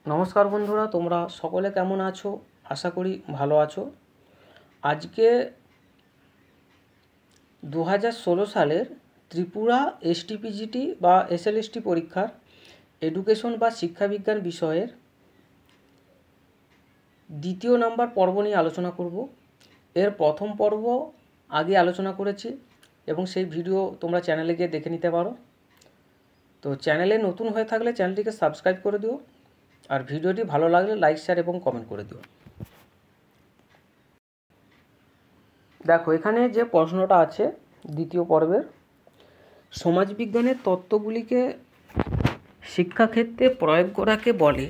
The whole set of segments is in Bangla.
নমস্কার বন্ধুরা, তোমরা সকলে কেমন আছো? আশা করি ভালো আছো। আজকে 2016 সালের ত্রিপুরা এসটিপিজিটি বা এসএলএসটি পরীক্ষার এডুকেশন বা শিক্ষাবিজ্ঞান বিষয়ের দ্বিতীয় নাম্বার পর্ব নিয়ে আলোচনা করব। এর প্রথম পর্ব আগে আলোচনা করেছি এবং সেই ভিডিও তোমরা চ্যানেলে গিয়ে দেখে নিতে পারো। তো চ্যানেলে নতুন হয়ে থাকলে চ্যানেলটিকে সাবস্ক্রাইব করে দিও, আর ভিডিওটি ভালো লাগলে লাইক, শেয়ার এবং কমেন্ট করে দিও। দেখো, এখানে যে প্রশ্নটা আছে দ্বিতীয় পর্বের, সমাজবিজ্ঞানের তত্ত্বগুলিকে শিক্ষাক্ষেত্রে প্রয়োগ করাকে বলে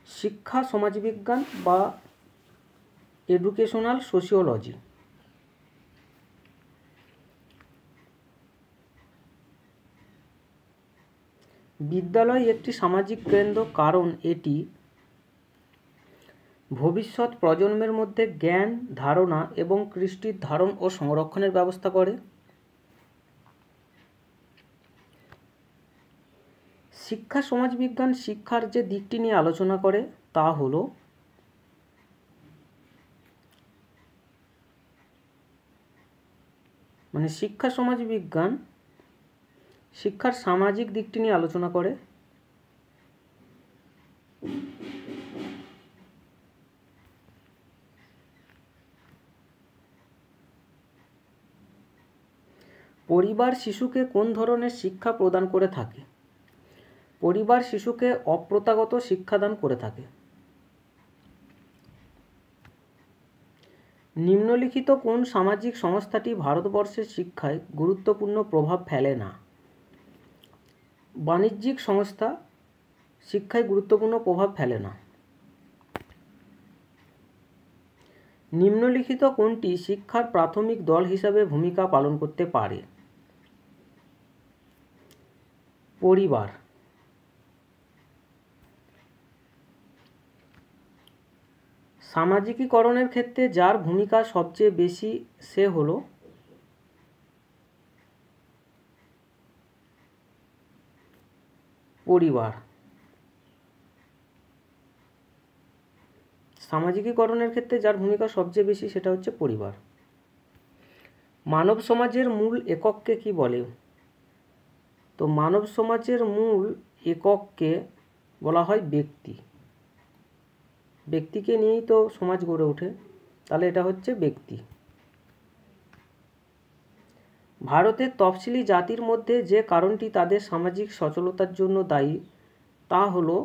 শিক্ষা সমাজবিজ্ঞান বা এডুকেশনাল সোশিওলজি। বিদ্যালয় একটি সামাজিক কেন্দ্র, কারণ এটি ভবিষ্যৎ প্রজন্মের মধ্যে জ্ঞান, ধারণা এবং কৃষ্টির ধারণ ও সংরক্ষণের ব্যবস্থা করে। শিক্ষা সমাজবিজ্ঞান শিক্ষার যে দিকটি নিয়ে আলোচনা করে তা হলো শিক্ষা সমাজবিজ্ঞান শিক্ষার সামাজিক দিকটি নিয়ে আলোচনা করে। পরিবার শিশুকে কোন ধরনের শিক্ষা প্রদান করে থাকে? পরিবার শিশুকে অপ্রথাগত শিক্ষাদান করে থাকে। নিম্নলিখিত কোন সামাজিক সংস্থাটি ভারতবর্ষের শিক্ষায় গুরুত্বপূর্ণ প্রভাব ফেলে না? বাণিজ্যিক সংস্থা শিক্ষায় গুরুত্বপূর্ণ প্রভাব ফেলে না। নিম্নলিখিত কোনটি শিক্ষার প্রাথমিক দল হিসাবে ভূমিকা পালন করতে পারে? পরিবার। সামাজিকীকরণের ক্ষেত্রে যার ভূমিকা সবচেয়ে বেশি সে হলো পরিবার। সামাজিকীকরণের ক্ষেত্রে যার ভূমিকা সবচেয়ে বেশি সেটা হচ্ছে পরিবার। মানব সমাজের মূল একককে কি বলে? তো মানব সমাজের মূল একককে বলা হয় ব্যক্তি। ব্যক্তিকে নিয়েই তো সমাজ গড়ে ওঠে, তাহলে এটা হচ্ছে ব্যক্তি। ভারতের তফসিলি জাতির মধ্যে যে কারণটি তাদের সামাজিক সচলতার জন্য দায়ী তা হলো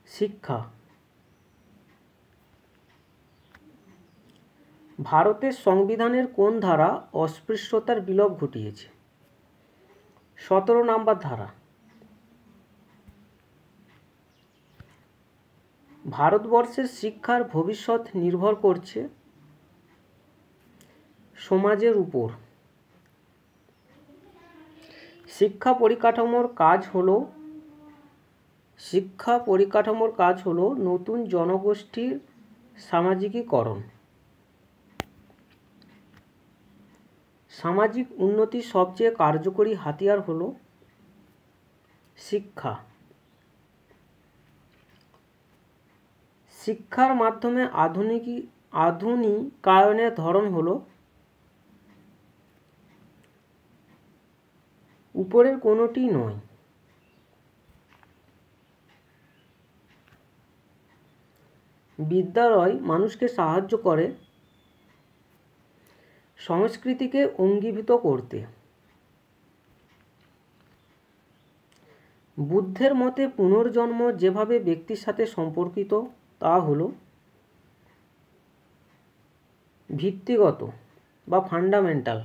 শিক্ষা। ভারতের সংবিধানের কোন ধারা অস্পৃশ্যতার বিলোপ ঘটিয়েছে? 17 নম্বর ধারা। ভারতবর্ষের শিক্ষার ভবিষ্যৎ নির্ভর করছে সমাজের উপর। শিক্ষা পরিকাঠামোর কাজ হলো নতুন জনগোষ্ঠীর সামাজিকীকরণ। সামাজিক উন্নতির সবচেয়ে কার্যকরী হাতিয়ার হলো শিক্ষা। শিক্ষার মাধ্যমে আধুনিকায়নের ধরন হলো উপরের কোনোটি নয়। বিদ্যালয় মানুষকে সাহায্য করে সংস্কৃতিকে অঙ্গীভূত করতে। বুদ্ধের মতে পুনর্জন্ম যেভাবে ব্যক্তির সাথে সম্পর্কিত তা হলো ভিত্তিগত বা ফান্ডামেন্টাল।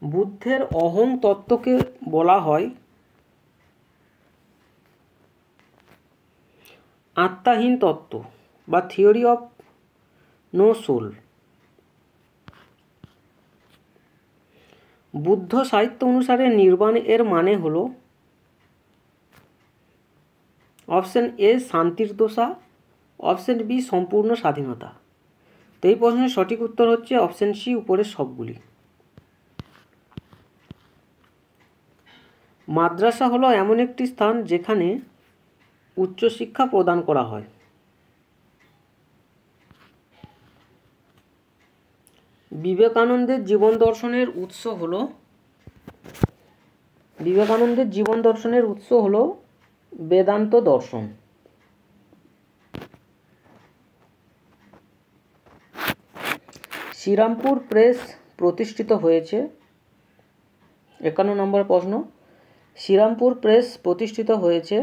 বুদ্ধের অহং তত্ত্বকে বলা হয় আত্মাহীন তত্ত্ব বা থিওরি অফ নো সোল। বুদ্ধ সাহিত্য অনুসারে নির্বাণ এর মানে হলো অপশন এ শান্তির দশা, অপশন বি সম্পূর্ণ স্বাধীনতা। তো এই প্রশ্নের সঠিক উত্তর হচ্ছে অপশন সি, উপরের সবগুলি। মাদ্রাসা হলো এমন একটি স্থান যেখানে উচ্চশিক্ষা প্রদান করা হয়। বিবেকানন্দের জীবন দর্শনের উৎস হলো বেদান্ত দর্শন। শ্রীরামপুর প্রেস প্রতিষ্ঠিত হয়েছে। 51 নম্বর প্রশ্ন, শ্রীরামপুর প্রেস প্রতিষ্ঠিত হয়েছে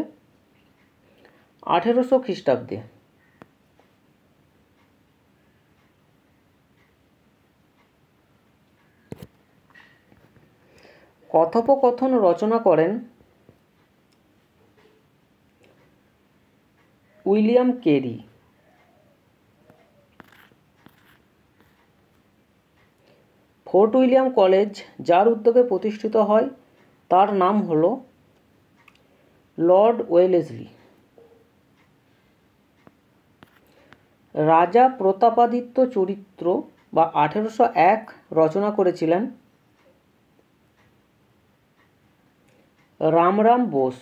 1800 খ্রিস্টাব্দে। কথোপকথন রচনা করেন William Carey. Fort William college যার উদ্যোগে প্রতিষ্ঠিত হয় তার নাম হল লর্ড ওয়েলেসলি। রাজা প্রতাপাদিত্য চরিত্র বা 1801 রচনা করেছিলেন রামরাম বোস।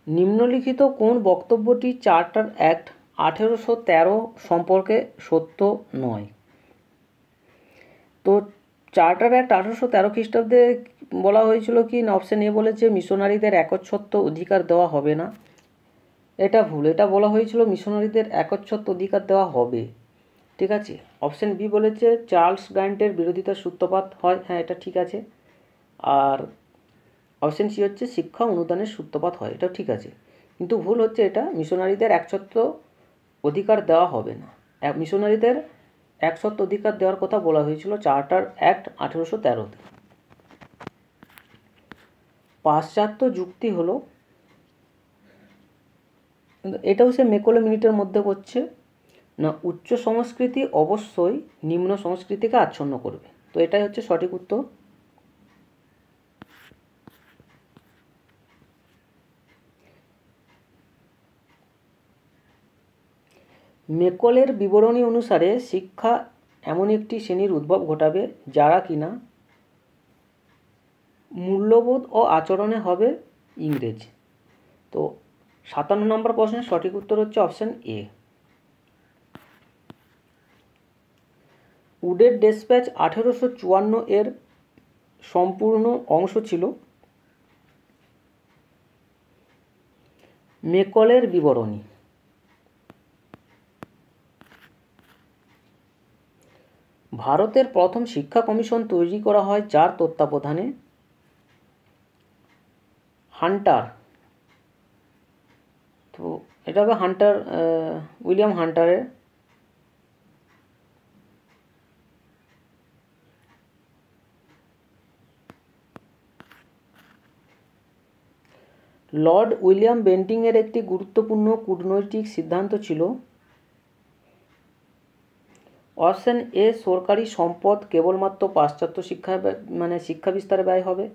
নিম্নলিখিত কোন বক্তব্যটি চার্টার অ্যাক্ট 1813 সম্পর্কে সত্য নয়? তো চার্টার অ্যাক্ট 1813 খ্রিস্টাব্দে বলা হয়েছিল কি না, অপশন এ বলেছে মিশনারিদের একচ্ছত্ব অধিকার দেওয়া হবে না। এটা ভুল, এটা বলা হয়েছিল মিশনারিদের একচ্ছত্ব অধিকার দেওয়া হবে। ঠিক আছে। অপশন বি বলেছে চার্লস গ্র্যান্টের বিরোধিতার সূত্রপাত হয়। হ্যাঁ, এটা ঠিক আছে। আর অপশন সি হচ্ছে শিক্ষা অনুদানের সূত্রপাত হয়, এটাও ঠিক আছে। কিন্তু ভুল হচ্ছে এটা, মিশনারিদের একচ্ছত্ব অধিকার দেওয়া হবে না। মিশনারিদের একচ্ছত্ব অধিকার দেওয়ার কথা বলা হয়েছিল চার্টার অ্যাক্ট 1813-তে। পাশ্চাত্য যুক্তি হলো, এটাও সে মেকলে মিনিটের মধ্যে পড়ছে না, উচ্চ সংস্কৃতি অবশ্যই নিম্ন সংস্কৃতিকে আচ্ছন্ন করবে। তো এটাই হচ্ছে সঠিক উত্তর। মেকলের বিবরণী অনুসারে শিক্ষা এমন একটি শ্রেণীর উদ্ভব ঘটাবে যারা কিনা মূল্যবোধ ও আচরণে হবে ইংরেজ। তো 57 নম্বর প্রশ্নের সঠিক উত্তর হচ্ছে অপশন এ। উডের ডেসপ্যাচ 1854 এর সম্পূর্ণ অংশ ছিল মেকলের বিবরণী। ভারতের প্রথম শিক্ষা কমিশন তৈরি করা হয় যার তত্ত্বাবধানে? হান্টার। তো এটা হবে হান্টার, উইলিয়াম হান্টারের। লর্ড উইলিয়াম বেন্টিংয়ের একটি গুরুত্বপূর্ণ কূটনৈতিক সিদ্ধান্ত ছিল অপশন এ সরকারি সম্পদ কেবলমাত্র পাশ্চাত্য শিক্ষা বিস্তারে ব্যয় হবে।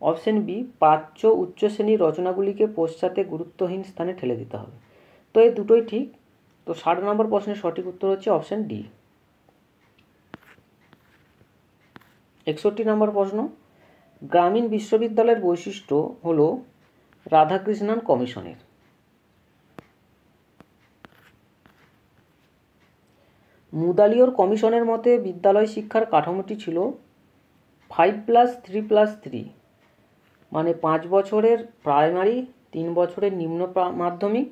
অপশন বি প্রাচ্য উচ্চ শ্রেণীর রচনাগুলিকে পশ্চাতে গুরুত্বহীন স্থানে ঠেলে দিতে হবে। তো এই দুটোই ঠিক। তো 60 নম্বর প্রশ্নের সঠিক উত্তর হচ্ছে অপশন ডি। 61 নম্বর প্রশ্ন, গ্রামীণ বিশ্ববিদ্যালয়ের বৈশিষ্ট্য হল রাধাকৃষ্ণন কমিশনের। মুদালিয়র কমিশনের মতে বিদ্যালয় শিক্ষার কাঠামোটি ছিল 5+3+3, মানে 5 বছরের প্রাইমারি, 3 বছরের নিম্ন মাধ্যমিক,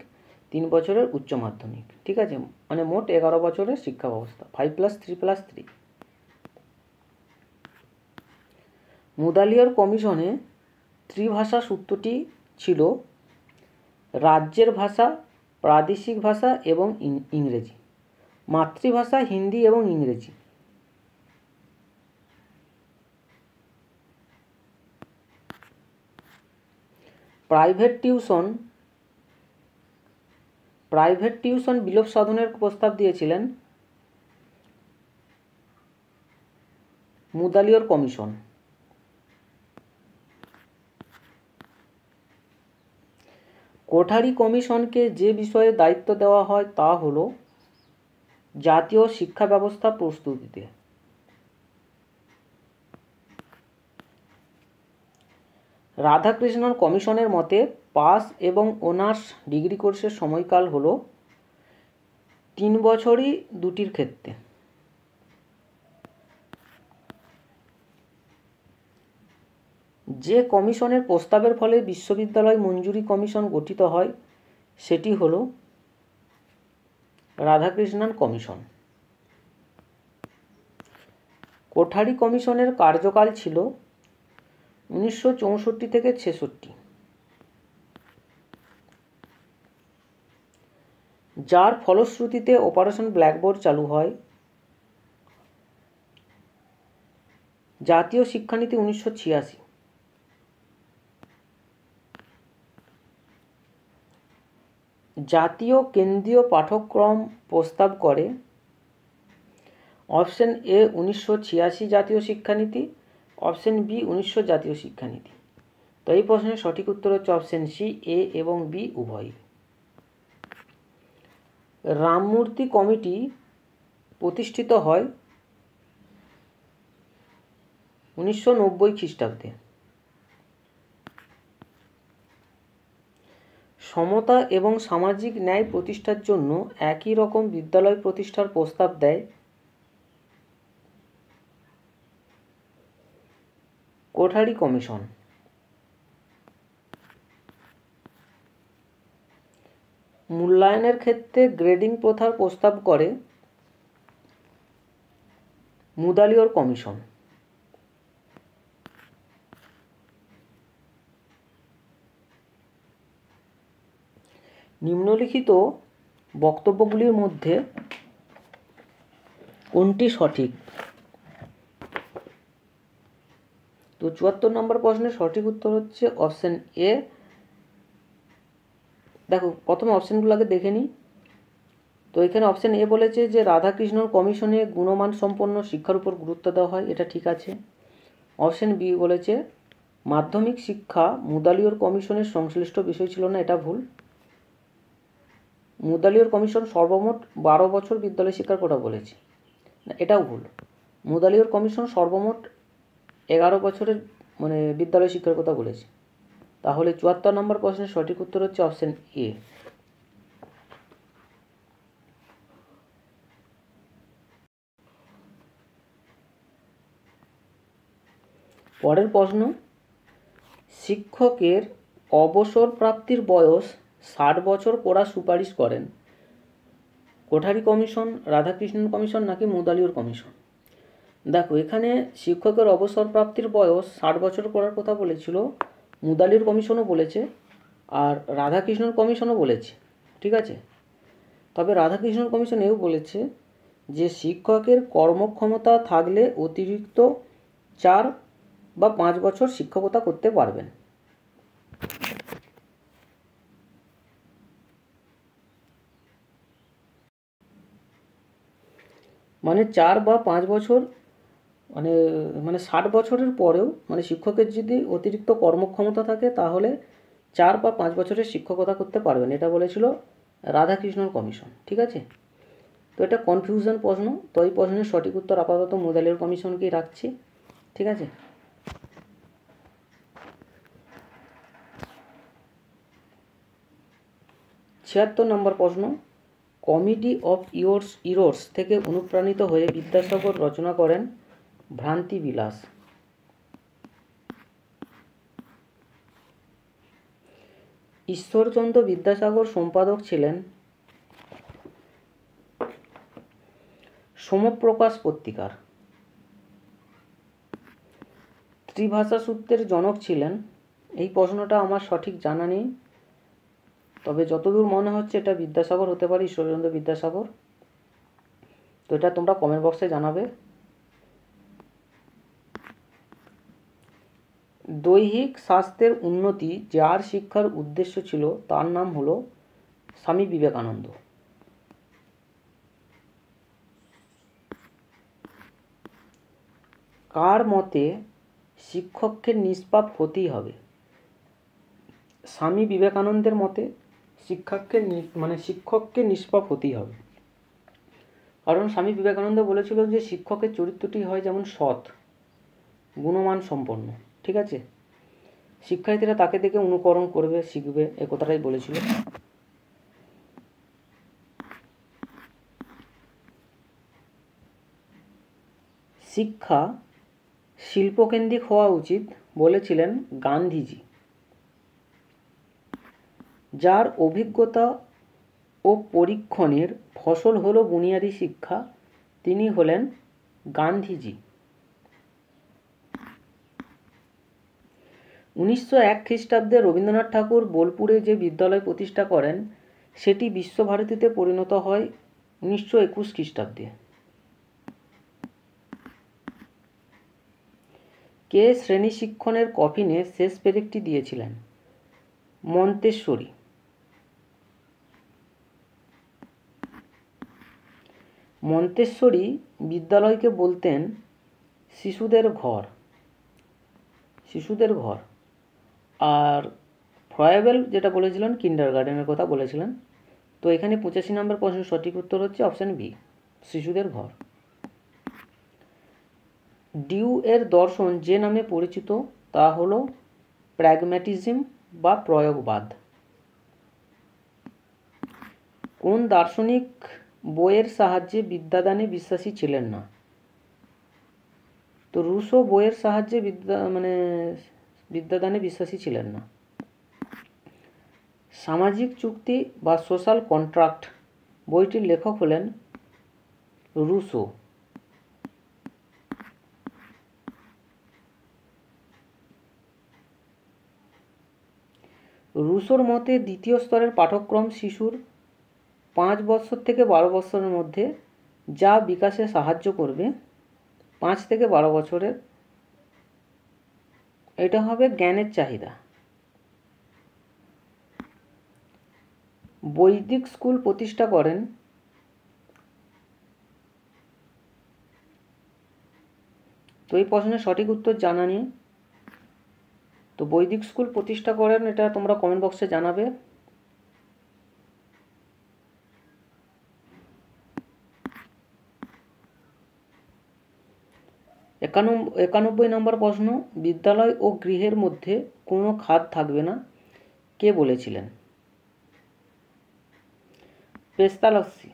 3 বছরের উচ্চ মাধ্যমিক। ঠিক আছে, মানে মোট 11 বছরের শিক্ষা ব্যবস্থা, 5+3+3। মুদালিয়র কমিশনে ত্রিভাষা সূত্রটি ছিল রাজ্যের ভাষা, প্রাদেশিক ভাষা এবং ইংরেজি। মাতৃভাষা হিন্দি এবং ইংরেজি। প্রাইভেট টিউশন বিলোপ সাধনের প্রস্তাব দিয়েছিলেন মুদালিয়র কমিশন। কোঠারি কমিশনকে যে বিষয়ে দায়িত্ব দেওয়া হয় তা হল জাতীয় শিক্ষা ব্যবস্থা প্রস্তুতিতে। রাধাকৃষ্ণন কমিশনের মতে পাস এবং অনার্স ডিগ্রি কোর্সের সময়কাল হলো 3 বছরই দুটির ক্ষেত্রে। যে কমিশনের প্রস্তাবের ফলে বিশ্ববিদ্যালয় মঞ্জুরি কমিশন গঠিত হয় সেটি হলো রাধাকৃষ্ণন কমিশন। কোঠারি কমিশনের কার্যকাল ছিল 1964 থেকে 66, যার ফলশ্রুতিতে অপারেশন ব্ল্যাকবোর্ড চালু হয়। জাতীয় শিক্ষানীতি 1986। জাতীয় কেন্দ্রীয় পাঠ্যক্রম প্রস্তাব করে অপশন এ 1986 জাতীয় শিক্ষানীতি, অপশন বি 1900 জাতীয় শিক্ষানীতি। তো এই প্রশ্নের সঠিক উত্তর হচ্ছে অপশন সি, এ এবং বি উভয়ই। রামমূর্তি কমিটি প্রতিষ্ঠিত হয় 1990 খ্রিস্টাব্দে। সমতা এবং সামাজিক ন্যায় প্রতিষ্ঠার জন্য একই রকম বিদ্যালয় প্রতিষ্ঠার প্রস্তাব দেয় কোঠারি কমিশন। মূল্যায়নের ক্ষেত্রে গ্রেডিং প্রথার প্রস্তাব করে মুদালিয়র কমিশন। নিম্নলিখিত বক্তব্যগুলির মধ্যে কোনটি সঠিক? তো 74 নম্বর প্রশ্নের সঠিক উত্তর হচ্ছে অপশন এ। দেখো প্রথমে অপশনগুলো আগে দেখে নিই। তো এখানে অপশন এ বলেছে যে রাধাকৃষ্ণ কমিশনে গুণমান সম্পন্ন শিক্ষার উপর গুরুত্ব দেওয়া হয়, এটা ঠিক আছে। অপশন বি বলেছে মাধ্যমিক শিক্ষা মুদালিয়র কমিশনের সংশ্লিষ্ট বিষয় ছিল না, এটা ভুল। মুদালিয়র কমিশন সর্বমোট 12 বছর বিদ্যালয় শিক্ষার কথা বলেছে, না এটাও ভুল। মুদালিয়র কমিশন সর্বমোট 11 বছরের বিদ্যালয় শিক্ষার কথা বলেছে। তাহলে 74 নম্বর প্রশ্নের সঠিক উত্তর হচ্ছে অপশন এ। পরের প্রশ্ন, শিক্ষকের অবসর প্রাপ্তির বয়স 60 বছর করার সুপারিশ করেন কোঠারি কমিশন, রাধাকৃষ্ণন কমিশন নাকি মুদালিয়র কমিশন? দেখো এখানে শিক্ষকের অবসর প্রাপ্তির বয়স 60 বছর করার কথা বলেছিল, মুদালিয়র কমিশনও বলেছে আর রাধাকৃষ্ণন কমিশনও বলেছে, ঠিক আছে। তবে রাধাকৃষ্ণন কমিশন এও বলেছে যে শিক্ষকের কর্মক্ষমতা থাকলে অতিরিক্ত 4 বা 5 বছর শিক্ষকতা করতে পারবেন। মানে 4 বা 5 বছর মানে 60 বছরের পরেও শিক্ষকের যদি অতিরিক্ত কর্মক্ষমতা থাকে তাহলে 4 বা 5 বছরের শিক্ষকতা করতে পারবেন, এটা বলেছিল রাধাকৃষ্ণন কমিশন, ঠিক আছে। তো এটা কনফিউশন প্রশ্ন, তো এই প্রশ্নের সঠিক উত্তর আপাতত মুদালিয়র কমিশনকেই রাখছি, ঠিক আছে। ছিয়াত্তর নম্বর প্রশ্ন, কমেডি অফ ইরোর্স থেকে অনুপ্রাণিত হয়ে বিদ্যাসাগর রচনা করেন ভ্রান্তি বিলাস। ঈশ্বরচন্দ্র বিদ্যাসাগর সম্পাদক ছিলেন সমপ্রকাশ পত্রিকার। ত্রিভাষা সূত্রের জনক ছিলেন, এই প্রশ্নটা আমার সঠিক জানা নেই, তবে যতদূর মনে হচ্ছে এটা বিদ্যাসাগর হতে পারে, ঈশ্বরচন্দ্র বিদ্যাসাগর। তো এটা তোমরা কমেন্ট বক্সে জানাবে। দৈহিক স্বাস্থ্যের উন্নতি যার শিক্ষার উদ্দেশ্য ছিল তার নাম হলো স্বামী বিবেকানন্দ। কার মতে শিক্ষককে নিষ্পাপ হতেই হবে? স্বামী বিবেকানন্দের মতে শিক্ষককে নিষ্পাপ হতেই হবে, কারণ স্বামী বিবেকানন্দ বলেছিল যে শিক্ষকের চরিত্রটি হয় যেমন সৎ, গুণমান সম্পন্ন, ঠিক আছে। শিক্ষার্থীরা তাকে দেখে অনুকরণ করবে, শিখবে, এ কথাটাই বলেছিল। শিক্ষা শিল্পকেন্দ্রিক হওয়া উচিত বলেছিলেন গান্ধীজি। যার অভিজ্ঞতা ও পরীক্ষণের ফসল হলো বুনিয়াদী শিক্ষা, তিনি হলেন গান্ধীজি। 1901 খ্রিস্টাব্দে রবীন্দ্রনাথ ঠাকুর বোলপুরে যে বিদ্যালয় প্রতিষ্ঠা করেন সেটি বিশ্বভারতীতে পরিণত হয় 1921 খ্রিস্টাব্দে। কে শ্রেণী শিক্ষণের কফিনে শেষ পেরেকটি দিয়েছিলেন? মন্তেশ্বরী। মন্তেশ্বরী বিদ্যালয়কে বলতেন শিশুদের ঘর, শিশুদের ঘর। আর ফ্রয়েবেল যেটা বলেছিলেন কিন্ডারগার্টেনের কথা বলেছিলেন। তো এখানে 85 নম্বর প্রশ্নের সঠিক উত্তর হচ্ছে অপশান বি, শিশুদের ঘর। ডিউ এর দর্শন যে নামে পরিচিত তা হলো প্র্যাগম্যাটিজম বা প্রয়োগবাদ। কোন দার্শনিক বইয়ের সাহায্যে বিদ্যাদানে বিশ্বাসী ছিলেন না? তো রুশো বইয়ের সাহায্যে বিদ্যাদানে বিশ্বাসী ছিলেন না। সামাজিক চুক্তি বা সোশ্যাল কন্ট্রাক্ট বইটির লেখক হলেন রুশো। রুশোর মতে দ্বিতীয় স্তরের পাঠ্যক্রম শিশুর 5 বছর থেকে 12 বছরের মধ্যে যা বিকাশে সাহায্য করবে, 5 থেকে 12 বছরের, এটা হবে জ্ঞানের চাহিদা। বৈদিক স্কুল প্রতিষ্ঠা করেন তো এই প্রশ্নের সঠিক উত্তর জানা নেই। তো বৈদিক স্কুল প্রতিষ্ঠা করেন, এটা তোমরা কমেন্ট বক্সে জানাবে। একানব্বই নম্বর প্রশ্ন, বিদ্যালয় ও গৃহের মধ্যে কোনো খাত থাকবে না, কে বলেছিলেন? পেস্তালস্কি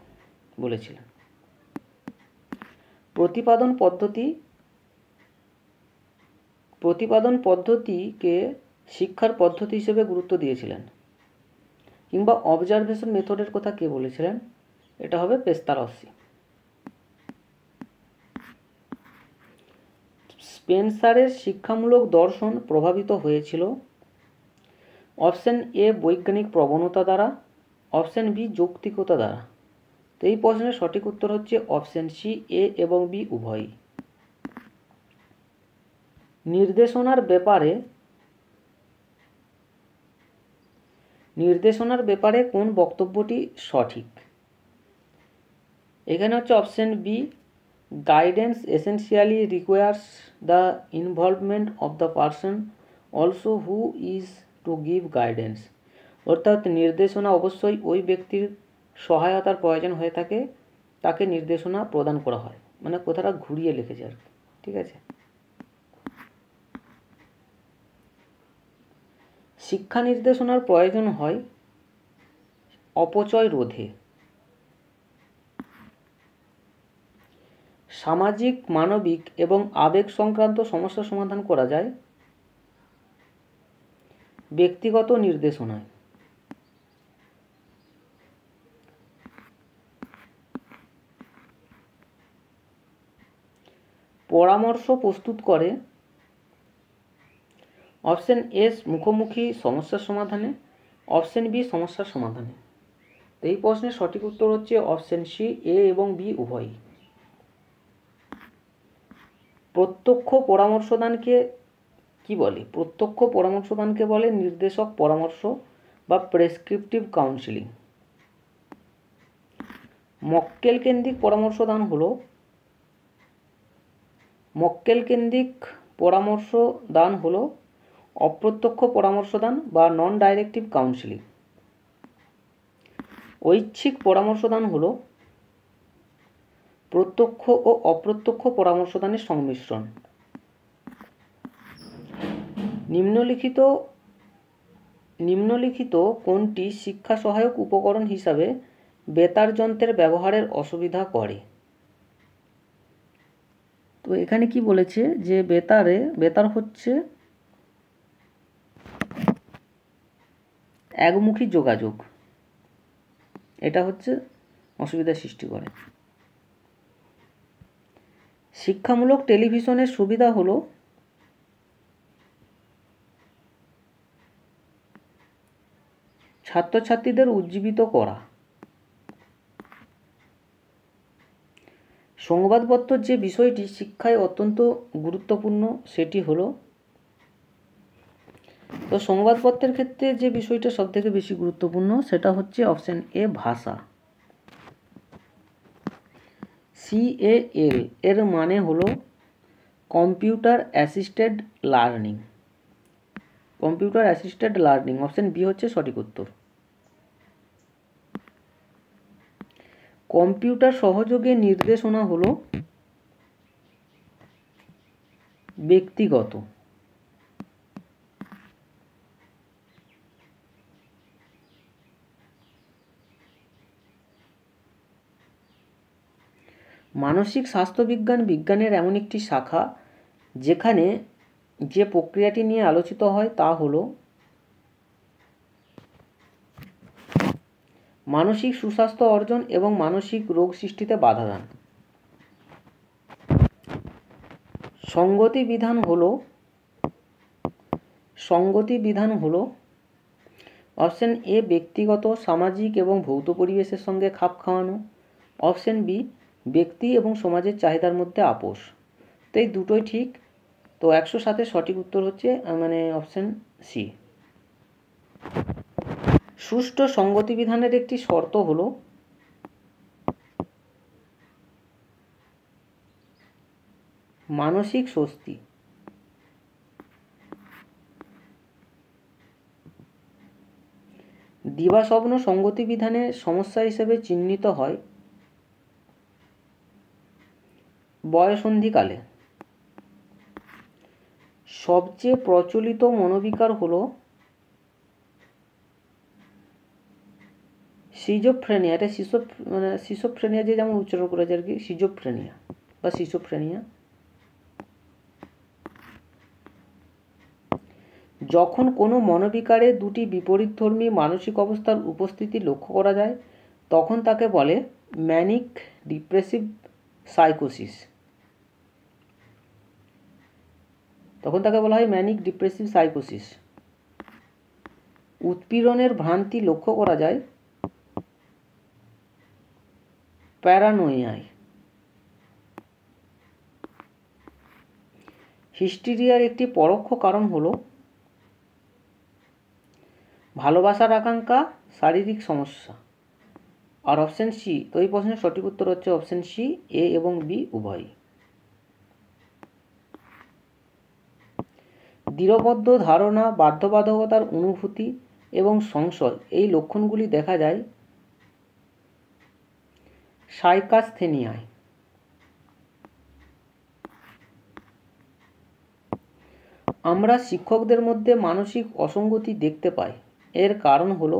বলেছিলেন। প্রতিপাদন পদ্ধতিকে শিক্ষার পদ্ধতি হিসেবে গুরুত্ব দিয়েছিলেন, কিংবা অবজারভেশন মেথডের কথা কে বলেছিলেন? এটা হবে পেস্তালস্কি। স্পেন্সারের শিক্ষামূলক দর্শন প্রভাবিত হয়েছিল অপশন এ বৈজ্ঞানিক প্রবণতা দ্বারা, অপশন বি যৌক্তিকতা দ্বারা। তো এই প্রশ্নের সঠিক উত্তর হচ্ছে অপশন সি, এ এবং বি উভয়ই। নির্দেশনার ব্যাপারে কোন বক্তব্যটি সঠিক? এখানে হচ্ছে option B, guidance essentially requires the involvement of the person also who is to give guidance. অর্থাৎ নির্দেশনা অবশ্যই ওই ব্যক্তির সহায়তার প্রয়োজন হয়ে থাকে, তাকে নির্দেশনা প্রদান করা হয়। মানে কথাটা ঘুরিয়ে লিখেছে আর কি, ঠিক আছে। শিক্ষা নির্দেশনার প্রয়োজন হয় অপচয় রোধে। সামাজিক, মানবিক এবং আবেগ সংক্রান্ত সমস্যা সমাধান করা যায় ব্যক্তিগত নির্দেশনায়। পরামর্শ প্রস্তুত করে অপশন এস মুখোমুখি সমস্যার সমাধানে, অপশন বি সমস্যার সমাধানে। তো এই প্রশ্নের সঠিক উত্তর হচ্ছে অপশন সি, এ এবং বি উভয়ই। প্রত্যক্ষ পরামর্শদানকে কি বলে? প্রত্যক্ষ পরামর্শদানকে বলে নির্দেশক পরামর্শ বা প্রেসক্রিপটিভ কাউন্সিলিং। মক্কেল কেন্দ্রিক পরামর্শদান হলো অপ্রত্যক্ষ পরামর্শদান বা নন ডাইরেক্টিভ কাউন্সিলিং। ঐচ্ছিক পরামর্শদান হলো প্রত্যক্ষ ও অপ্রত্যক্ষ পরামর্শদানের সংমিশ্রণ। নিম্নলিখিত কোনটি শিক্ষা সহায়ক উপকরণ হিসাবে বেতার যন্ত্রের ব্যবহারের অসুবিধা করে? তো এখানে কি বলেছে যে বেতার হচ্ছে একমুখী যোগাযোগ, এটা হচ্ছে অসুবিধার সৃষ্টি করে। শিক্ষামূলক টেলিভিশনের সুবিধা হলো ছাত্রছাত্রীদের উজ্জীবিত করা। সংবাদপত্র যে বিষয়টি শিক্ষায় অত্যন্ত গুরুত্বপূর্ণ সেটি হলো, তো সংবাদপত্রের ক্ষেত্রে যে বিষয়টা সবথেকে বেশি গুরুত্বপূর্ণ সেটা হচ্ছে অপশন এ, ভাষা। CAL এর মানে হলো computer assisted learning. Computer assisted learning, option B হচ্ছে সঠিক উত্তর। কম্পিউটার সহযোগে নির্দেশনা হলো ব্যক্তিগত। মানসিক স্বাস্থ্যবিজ্ঞান বিজ্ঞানের এমন একটি শাখা যেখানে যে প্রক্রিয়াটি নিয়ে আলোচিত হয় তা হলো মানসিক সুস্বাস্থ্য অর্জন এবং মানসিক রোগ সৃষ্টিতে বাধা দান। সঙ্গতি বিধান হলো অপশন এ, ব্যক্তিগত, সামাজিক এবং ভৌত পরিবেশের সঙ্গে খাপ খাওয়ানো। অপশন বি, ব্যক্তি এবং সমাজের চাহিদার মধ্যে আপোষ। তো এই দুটোই ঠিক। তো 107 সঠিক উত্তর হচ্ছে অপশন সি। সুষ্ঠু সঙ্গতি বিধানের একটি শর্ত হলো মানসিক স্বস্তি। দিবাস্বপ্ন সঙ্গতি বিধানের সমস্যা হিসেবে চিহ্নিত হয় বয়ঃসন্ধিকালে। সবচেয়ে প্রচলিত মনোবিকার হলো সিজোফ্রেনিয়া। এটা সিজোফ্রেনিয়া যে যেমন উচ্চারণ করেছে আর কি, সিজোফ্রেনিয়া বা সিজোফ্রেনিয়া। যখন কোনো মনোবিকারে দুটি বিপরীতধর্মী মানসিক অবস্থার উপস্থিতি লক্ষ্য করা যায় তখন তাকে বলে ম্যানিক ডিপ্রেসিভ সাইকোসিস। উৎপীড়নের ভ্রান্তি লক্ষ্য করা যায় প্যারানোয়ায়। হিস্টিরিয়ার একটি পরোক্ষ কারণ হলো ভালোবাসার আকাঙ্ক্ষা, শারীরিক সমস্যা। আর অপশন সি, তো এই প্রশ্নের সঠিক উত্তর হচ্ছে অপশন সি, এ এবং বি উভয়। দৃঢ়বদ্ধ ধারণা, বাধ্যবাধকতার অনুভূতি এবং সংশয় এই লক্ষণগুলি দেখা যায় সাইকাসথেনিয়ায়। আমরা শিক্ষকদের মধ্যে মানসিক অসঙ্গতি দেখতে পাই, এর কারণ হলো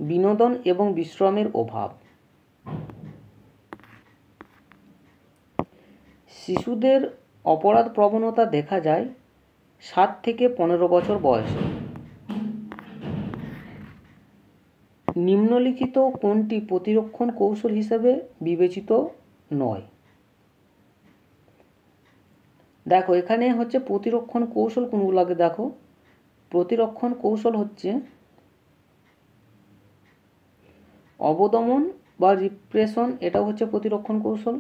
বিনোদন এবং বিশ্রামের অভাব। শিশুদের অপরাধ প্রবণতা দেখা যায় 7 থেকে 15 বছর বয়সে। নিম্নলিখিত কোনটি প্রতিরক্ষণ কৌশল হিসেবে বিবেচিত নয়? দেখো এখানে হচ্ছে প্রতিরক্ষণ কৌশল কোনগুলো আগে দেখো। প্রতিরক্ষণ কৌশল হচ্ছে অবদমন বা রিপ্রেশন, এটাও হচ্ছে প্রতিরক্ষণ কৌশল।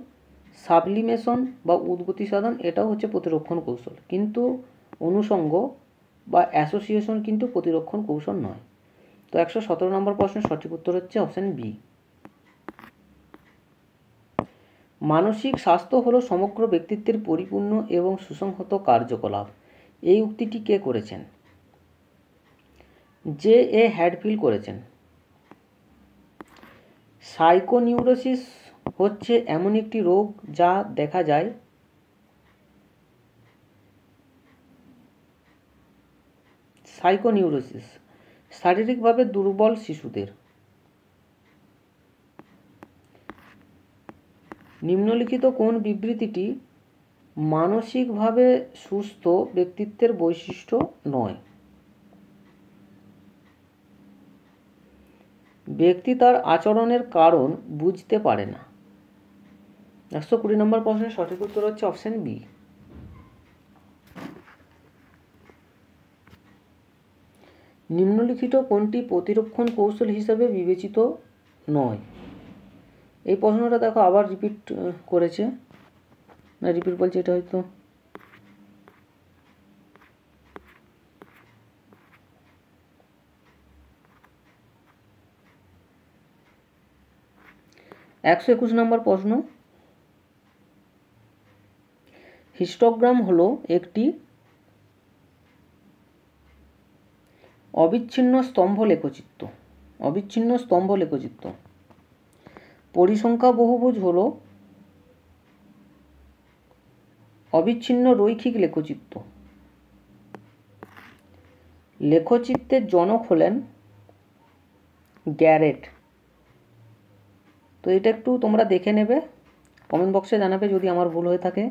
সাবলিমেশন বা উদ্গতি সাধন, এটাও হচ্ছে প্রতিরক্ষণ কৌশল। কিন্তু অনুষঙ্গ বা অ্যাসোসিয়েশন কিন্তু প্রতিরক্ষণ কৌশল নয়। তো 117 নম্বর প্রশ্নের সঠিক উত্তর হচ্ছে অপশন বি। মানসিক স্বাস্থ্য হলো সমগ্র ব্যক্তিত্বের পরিপূর্ণ এবং সুসংহত কার্যকলাপ। এই উক্তিটি কে করেছেন? J.A. হ্যাডফিল্ড করেছেন। সাইকোনিউরোসিস হচ্ছে এমন একটি রোগ যা দেখা যায় সাইকোনিউরোসিস, শারীরিকভাবে দুর্বল শিশুদের। নিম্নলিখিত কোন বিবৃতিটি মানসিকভাবে সুস্থ ব্যক্তিত্বের বৈশিষ্ট্য নয়? ব্যক্তি তার আচরণের কারণ বুঝতে পারে না। 120 নম্বর প্রশ্নের সঠিক উত্তর হচ্ছে অপশন বি। নিম্নলিখিত কোনটি প্রতিরক্ষণ কৌশল হিসাবে বিবেচিত নয়? এই প্রশ্নটা দেখো আবার রিপিট করেছে, না রিপিট বলছে, এটা হয়তো একশো 21 নম্বর প্রশ্ন। হিস্টোগ্রাম হলো একটি অবিচ্ছিন্ন স্তম্ভ লেখচিত্র। অবিচ্ছিন্ন স্তম্ভ লেখচিত্র। পরিসংখ্যা বহুভুজ হলো অবিচ্ছিন্ন রৈখিক লেখচিত্র। লেখচিত্রের জনক হলেন গ্যারেট। তো এটা একটু তোমরা দেখে নেবে, কমেন্ট বক্সে জানাবে যদি আমার ভুল হয়ে থাকে।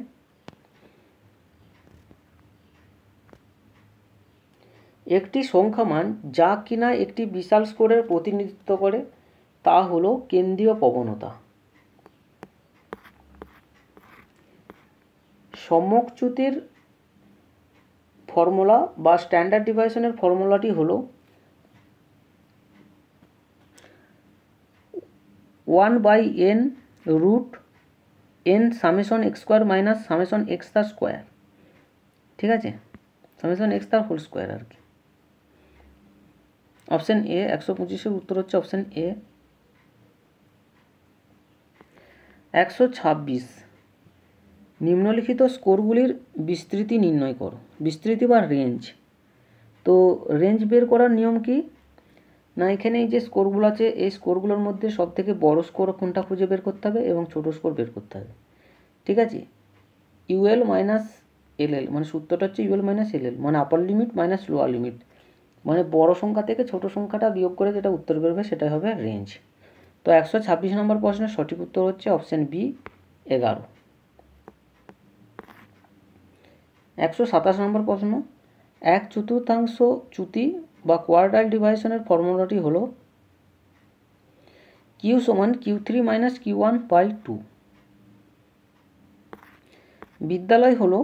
একটি সংখ্যামান যা কিনা একটি বিশাল স্কোরের প্রতিনিধিত্ব করে তা হলো কেন্দ্রীয় প্রবণতা। সম্যকচ্যুতির ফর্মুলা বা স্ট্যান্ডার্ড ডিভিয়েশনের ফর্মুলাটি হলো 1/n root n summation x square minus summation x তার স্কোয়ার। ঠিক আছে, সামেশন x তার হোল স্কোয়ার আর কি। অপশন এ 125-এর উত্তর হচ্ছে অপশন এ। 126 নিম্নলিখিত স্কোরগুলির বিস্তৃতি নির্ণয় করো। বিস্তৃতি বা রেঞ্জ। তো রেঞ্জ বের করার নিয়ম কি না, এখানে এই যে স্কোরগুলো আছে এই স্কোরগুলোর মধ্যে সবথেকে বড় স্কোর কোনটা খুঁজে বের করতে হবে এবং ছোট স্কোর বের করতে হবে। ঠিক আছে, ইউএল মাইনাস এলএল মানে সূত্রটা হচ্ছে ইউএল মাইনাস এলএল মানে আপার লিমিট মাইনাস লোয়ার লিমিট, মানে বড় সংখ্যা থেকে ছোট সংখ্যাটা বিয়োগ করে যেটা উত্তর বেরোবে সেটা হবে রেঞ্জ। তো 126 নম্বর প্রশ্নের সঠিক উত্তর হচ্ছে অপশন বি 11। 127 নম্বর প্রশ্ন। 1/4 চ্যুতি বা কোয়ার্টাইল ডিভিশনের ফর্মুলাটি হলো কিউ সমান Q3 মাইনাস Q1/2। বিদ্যালয় হলো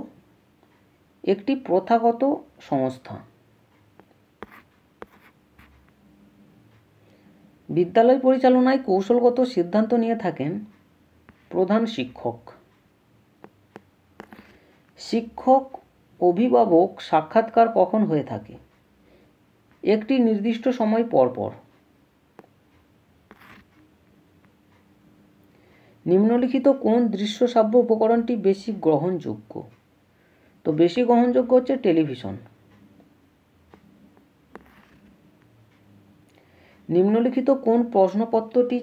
একটি প্রথাগত সংস্থা। বিদ্যালয় পরিচালনায় কৌশলগত সিদ্ধান্ত নিয়ে থাকেন প্রধান শিক্ষক। শিক্ষক অভিভাবক সাক্ষাৎকার কখন হয়ে থাকে? একটি নির্দিষ্ট সময় পর পর। নিম্নলিখিত কোন দৃশ্যশ্রাব্য উপকরণটি বেশি গ্রহণযোগ্য? তো বেশি গ্রহণযোগ্য হচ্ছে টেলিভিশন। নিম্নলিখিত কোন প্রশ্নপত্রটি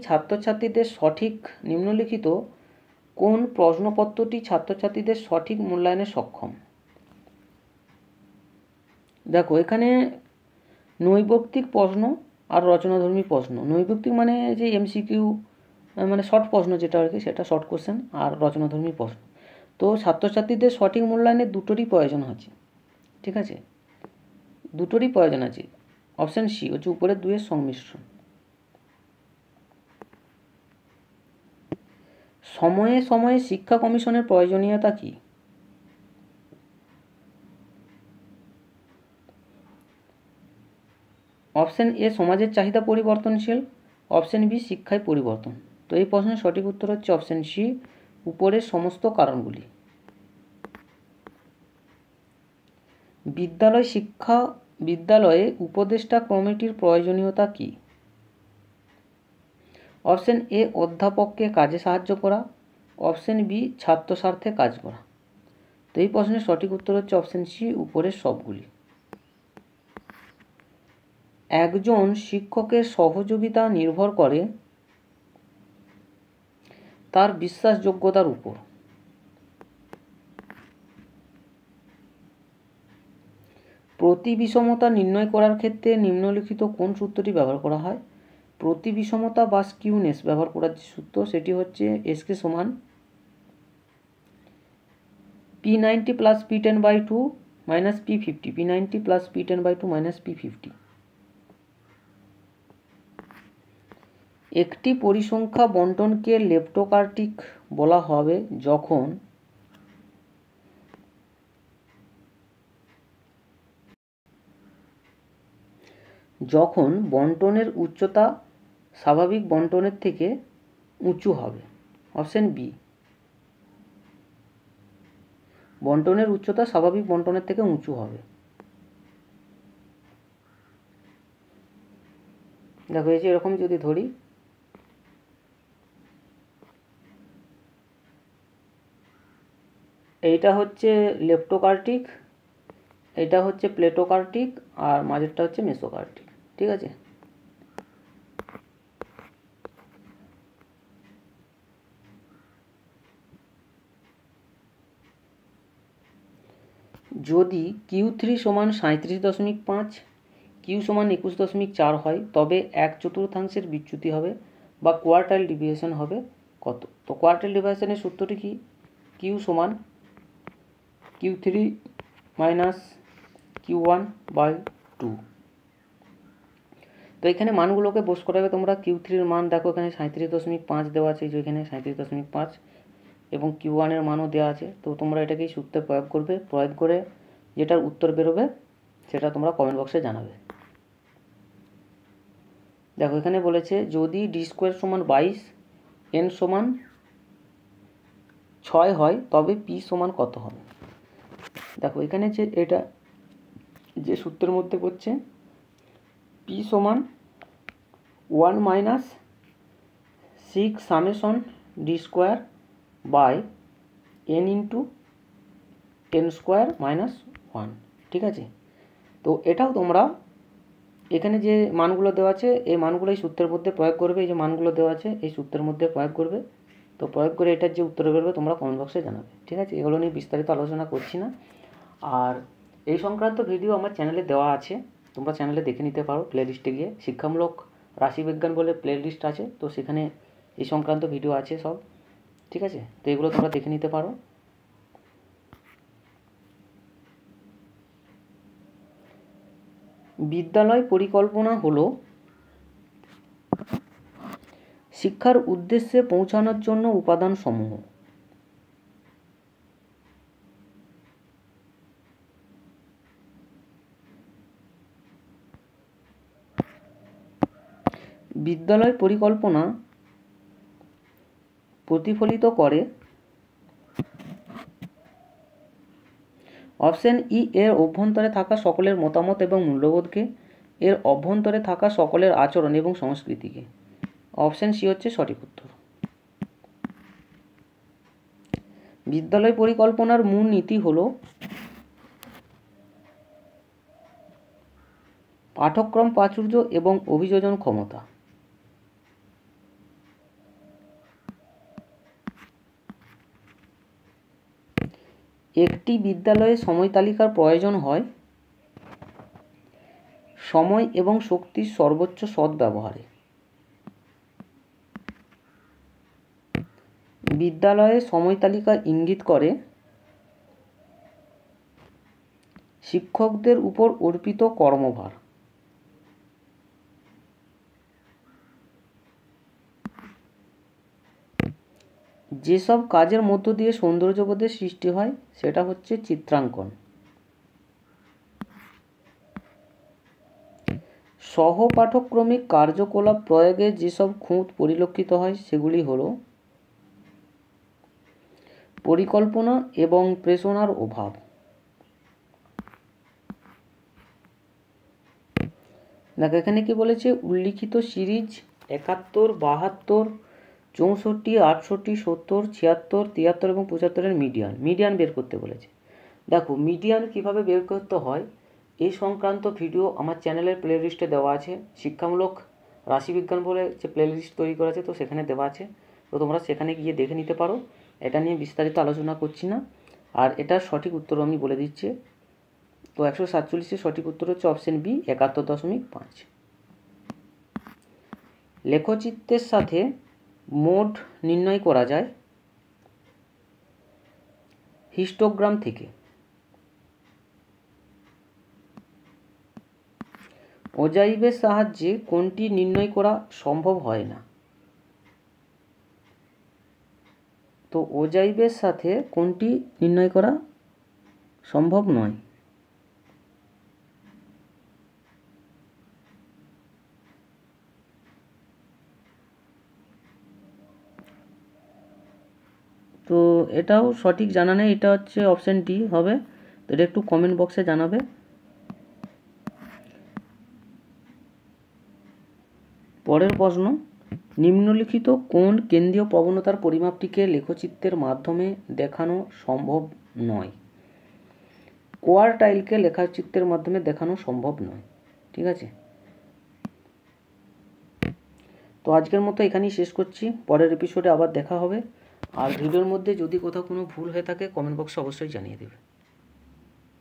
ছাত্রছাত্রীদের সঠিক মূল্যায়নে সক্ষম? দেখো এখানে নৈর্ব্যক্তিক প্রশ্ন আর রচনাধর্মী প্রশ্ন। নৈর্ব্যক্তিক মানে যে এমসিকিউ মানে শর্ট প্রশ্ন যেটা আর কি, সেটা শর্ট কোশ্চেন, আর রচনাধর্মী প্রশ্ন। তো ছাত্রছাত্রীদের সঠিক মূল্যায়নে দুটোরই প্রয়োজন আছে। ঠিক আছে, দুটোরই প্রয়োজন আছে। অপশান সি হচ্ছে উপরের দুইয়ের সংমিশ্রণ। সময়ে সময়ে শিক্ষা কমিশনের প্রয়োজনীয়তা কী? অপশান এ সমাজের চাহিদা পরিবর্তনশীল, অপশান বি শিক্ষায় পরিবর্তন। তো এই প্রশ্নের সঠিক উত্তর হচ্ছে অপশান সি উপরের সমস্ত কারণগুলি। বিদ্যালয়ে উপদেষ্টা কমিটির প্রয়োজনীয়তা কী? অপশান এ অধ্যাপককে কাজে সাহায্য করা, অপশান বি ছাত্র স্বার্থে কাজ করা। তো এই প্রশ্নের সঠিক উত্তর হচ্ছে অপশান সি উপরের সবগুলি। একজন শিক্ষকের সহযোগিতা নির্ভর করে তার বিশ্বাসযোগ্যতার উপর। প্রতিবিষমতা নির্ণয় করার ক্ষেত্রে নিম্নলিখিত কোন সূত্রটি ব্যবহার করা হয়? প্রতিবিষমতা বা স্কিউনেস ব্যবহার করার যে সূত্র সেটি হচ্ছে এসকে সমান P90 plus P10/2 minus P50, P90 plus P10/2 minus P50। একটি পরিসংখ্যা বণ্টনকে লেপ্টোকার্টিক বলা হবে যখন বণ্টনের উচ্চতা স্বাভাবিক বণ্টনের থেকে উঁচু হবে। অপশন বি, বণ্টনের উচ্চতা স্বাভাবিক বণ্টনের থেকে উঁচু হবে। দেখো এই যে এরকম যদি ধরি, এইটা হচ্ছে লেপ্টোকার্টিক, এটা হচ্ছে প্লেটোকার্টিক, আর মাঝেরটা হচ্ছে মেসোকার্টিক। ঠিক আছে, যদি Q3 সমান 37.5, Q সমান 21.4 হয় তবে 1/4 বিচ্যুতি হবে বা কোয়ার্টাইল ডিভিয়েশন হবে কত? তো কোয়ার্টাইল ডিভিয়েশনের সূত্রটি কি? Q সমান Q3 মাইনাস Q1/2। তো এখানে মানগুলোকে বস করা হবে তোমরা। Q3-র মান দেখো এখানে 37.5 দেওয়া আছে, যে এখানে 37.5, এবং Q1-এর মানও দেওয়া আছে। তো তোমরা এটাকেই সূত্রে প্রয়োগ করবে, প্রয়োগ করে যেটার উত্তর বেরোবে সেটা তোমরা কমেন্ট বক্সে জানাবে। দেখো এখানে বলেছে যদি d² সমান 22, n সমান 6 হয় তবে p সমান কত হবে? দেখো এখানে যে এটা যে সূত্রের মধ্যে পড়ছে p সমান 1 minus 6 summation d² by n into n² minus 1। ঠিক আছে, তো এটাও তোমরা এখানে যে মানগুলো দেওয়া আছে এই মানগুলো এই সূত্রের মধ্যে প্রয়োগ করবে। এই যে মানগুলো দেওয়া আছে এই সূত্রের মধ্যে প্রয়োগ করবে। তো প্রয়োগ করে এটার যে উত্তর বেরোবে তোমরা কমেন্ট বক্সে জানাবে। ঠিক আছে, এগুলো নিয়ে বিস্তারিত আলোচনা করছি না। আর এই সংক্রান্ত ভিডিও আমার চ্যানেলে দেওয়া আছে, তোমরা চ্যানেলে দেখে নিতে পারো। প্লেলিস্টে গিয়ে শিক্ষামূলক রাশিবিজ্ঞান বলে প্লেলিস্ট আছে, তো সেখানে এই সংক্রান্ত ভিডিও আছে সব। ঠিক আছে, তো এগুলো তোমরা দেখে নিতে পারো। বিদ্যালয় পরিকল্পনা হলো শিক্ষার উদ্দেশ্যে পৌঁছানোর জন্য উপাদান সমূহ। বিদ্যালয় পরিকল্পনা প্রতিফলিত করে অপশন ই এর অভ্যন্তরে থাকা সকলের মতামত এবং মূল্যবোধকে, এর অভ্যন্তরে থাকা সকলের আচরণ এবং সংস্কৃতিকে। অপশন সি হচ্ছে সঠিক উত্তর। বিদ্যালয় পরিকল্পনার মূল নীতি হলো পাঠ্যক্রম প্রাচুর্য এবং অভিযোজন ক্ষমতা। একটি বিদ্যালয়ে সময় তালিকার প্রয়োজন হয় সময় এবং শক্তির সর্বোচ্চ সদ্ব্যবহারে। বিদ্যালয়ে সময় তালিকা ইঙ্গিত করে শিক্ষকদের উপর অর্পিত কর্মভার। যেসব কাজের মধ্য দিয়ে সৌন্দর্যবোধের সৃষ্টি হয় সেটা হচ্ছে চিত্রাঙ্কন। সহপাঠক্রমিক কার্যকলাপ প্রয়োগে যেসব খুঁত পরিলক্ষিত হয় সেগুলি হলো পরিকল্পনা এবং প্রেরণার অভাব। দেখো এখানে কি বলেছে, উল্লিখিত সিরিজ 71, 72, 64, 68, 70, 76, 73 এবং 75-এর মিডিয়ান বের করতে বলেছে। দেখো মিডিয়ান কিভাবে বের করতে হয় এই সংক্রান্ত ভিডিও আমার চ্যানেলের প্লেলিস্টে দেওয়া আছে। শিক্ষামূলক রাশিবিজ্ঞান বলে যে প্লেলিস্ট তৈরি করা আছে, তো সেখানে দেওয়া আছে, তো তোমরা সেখানে গিয়ে দেখে নিতে পারো। এটা নিয়ে বিস্তারিত আলোচনা করছি না। আর এটার সঠিক উত্তর আমি বলে দিচ্ছি, তো 147-এর সঠিক উত্তর হচ্ছে অপশন বি 71.5। লেখচিত্রের সাথে মোড নির্ণয় করা যায় হিস্টোগ্রাম থেকে। অজাইবের সাহায্যে কোনটি নির্ণয় করা সম্ভব হয় না? তো অজাইবের সাথে কোনটি নির্ণয় করা সম্ভব নয়? তো এটাও সঠিক জানা নেই, এটা হচ্ছে অপশন ডি হবে। তো এটা একটু কমেন্ট বক্সে জানাবে। পরের প্রশ্ন, নিম্নলিখিত কোন কেন্দ্রীয় প্রবণতার পরিমাপটিকে লেখচিত্রের মাধ্যমে দেখানো সম্ভব নয়? কোয়ার্টাইলকে লেখচিত্রের মাধ্যমে দেখানো সম্ভব নয়। ঠিক আছে, তো আজকের মতো এখানেই শেষ করছি। পরের এপিসোডে আবার দেখা হবে। আর ভিডিওর মধ্যে যদি কোথাও কোনো ভুল হয়ে থাকে কমেন্ট বক্সে অবশ্যই জানিয়ে দেবে।